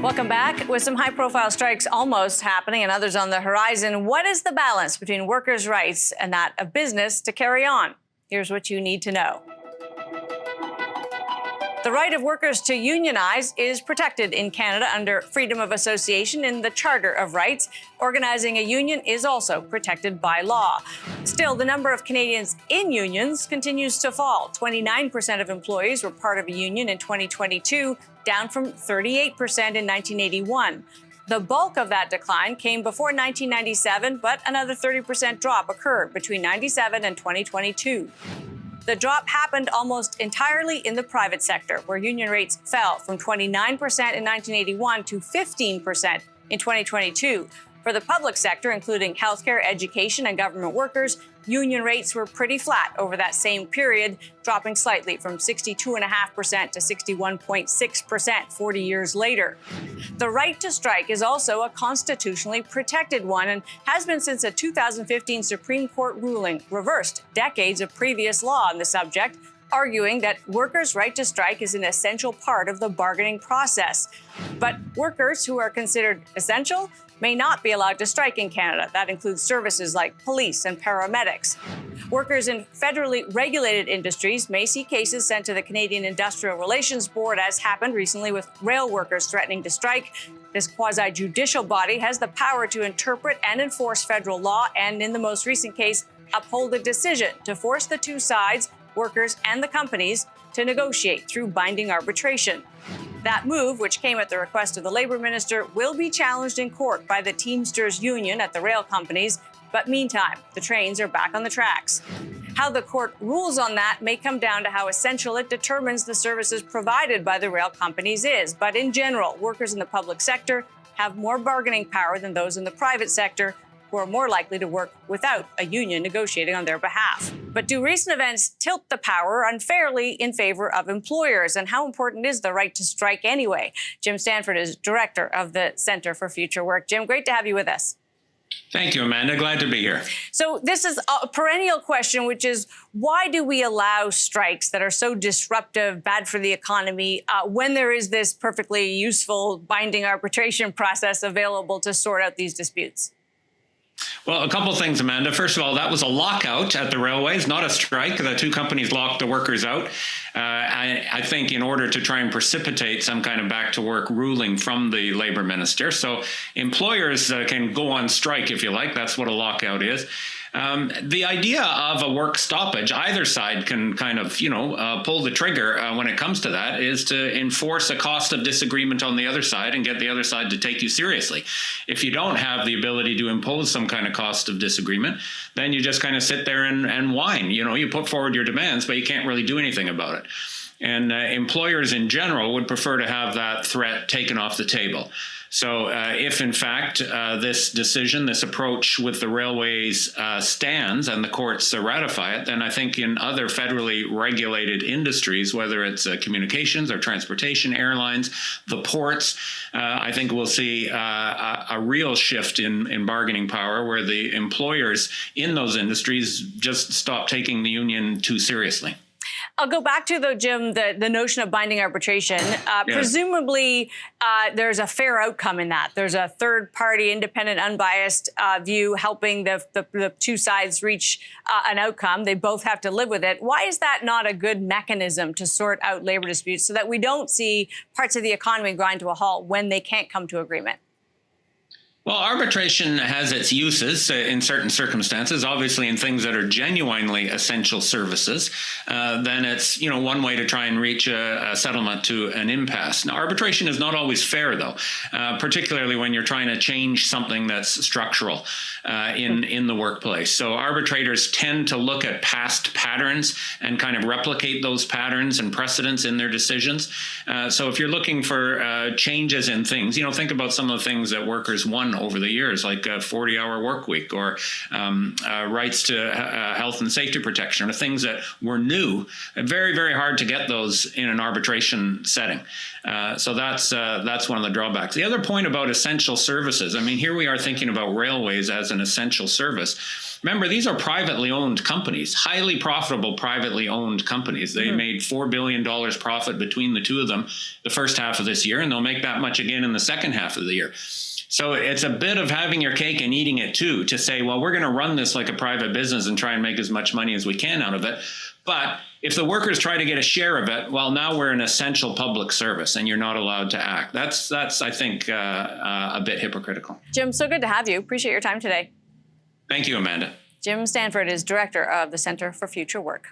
Welcome back. With some high-profile strikes almost happening and others on the horizon, what is the balance between workers' rights and that of business to carry on? Here's what you need to know. The right of workers to unionize is protected in Canada under freedom of association in the Charter of Rights. Organizing a union is also protected by law. Still, the number of Canadians in unions continues to fall. 29% of employees were part of a union in 2022, down from 38% in 1981. The bulk of that decline came before 1997, but another 30% drop occurred between 97 and 2022. The drop happened almost entirely in the private sector, where union rates fell from 29% in 1981 to 15% in 2022. For the public sector, including healthcare, education, and government workers, union rates were pretty flat over that same period, dropping slightly from 62.5% to 61.6% 40 years later. The right to strike is also a constitutionally protected one and has been since a 2015 Supreme Court ruling reversed decades of previous law on the subject, arguing that workers' right to strike is an essential part of the bargaining process. But workers who are considered essential may not be allowed to strike in Canada. That includes services like police and paramedics. Workers in federally regulated industries may see cases sent to the Canadian Industrial Relations Board, as happened recently with rail workers threatening to strike. This quasi-judicial body has the power to interpret and enforce federal law and, in the most recent case, uphold a decision to force the two sides, workers and the companies, to negotiate through binding arbitration. That move, which came at the request of the Labour Minister, will be challenged in court by the Teamsters Union at the rail companies. But meantime, the trains are back on the tracks. How the court rules on that may come down to how essential it determines the services provided by the rail companies is. But in general, workers in the public sector have more bargaining power than those in the private sector, who are more likely to work without a union negotiating on their behalf. But do recent events tilt the power unfairly in favor of employers? And how important is the right to strike anyway? Jim Stanford is director of the Centre for Future Work. Jim, great to have you with us. Thank you, Amanda. Glad to be here. So this is a perennial question, which is, why do we allow strikes that are so disruptive, bad for the economy, when there is this perfectly useful binding arbitration process available to sort out these disputes? Well, a couple of things, Amanda. First of all, that was a lockout at the railways, not a strike. The two companies locked the workers out. I think in order to try and precipitate some kind of back to work ruling from the Labour Minister. So employers can go on strike, if you like. That's what a lockout is. The idea of a work stoppage, either side can kind of, pull the trigger when it comes to that, is to enforce a cost of disagreement on the other side and get the other side to take you seriously. If you don't have the ability to impose some kind of cost of disagreement, then you just kind of sit there and whine. You put forward your demands, but you can't really do anything about it. And employers in general would prefer to have that threat taken off the table. So if, in fact, this decision, this approach with the railways stands and the courts ratify it, then I think in other federally regulated industries, whether it's communications or transportation, airlines, the ports, I think we'll see a real shift in bargaining power where the employers in those industries just stop taking the union too seriously. I'll go back to, though, Jim, the notion of binding arbitration. Presumably, there's a fair outcome in that. There's a third-party, independent, unbiased view helping the two sides reach an outcome. They both have to live with it. Why is that not a good mechanism to sort out labor disputes so that we don't see parts of the economy grind to a halt when they can't come to agreement? Well, arbitration has its uses in certain circumstances. Obviously, in things that are genuinely essential services, then it's one way to try and reach a settlement to an impasse. Now, arbitration is not always fair, though, particularly when you're trying to change something that's structural in the workplace. So arbitrators tend to look at past patterns and kind of replicate those patterns and precedents in their decisions. So if you're looking for changes in things, think about some of the things that workers won over the years, like a 40-hour work week or rights to health and safety protection, or things that were new. Very, very hard to get those in an arbitration setting. So that's one of the drawbacks. The other point about essential services, here we are thinking about railways as an essential service. Remember, these are privately owned companies, highly profitable privately owned companies. They made $4 billion profit between the two of them the first half of this year, and they'll make that much again in the second half of the year. So it's a bit of having your cake and eating it too, to say, well, we're going to run this like a private business and try and make as much money as we can out of it. But if the workers try to get a share of it, well, now we're an essential public service and you're not allowed to act. That's I think, a bit hypocritical. Jim, so good to have you. Appreciate your time today. Thank you, Amanda. Jim Stanford is director of the Center for Future Work.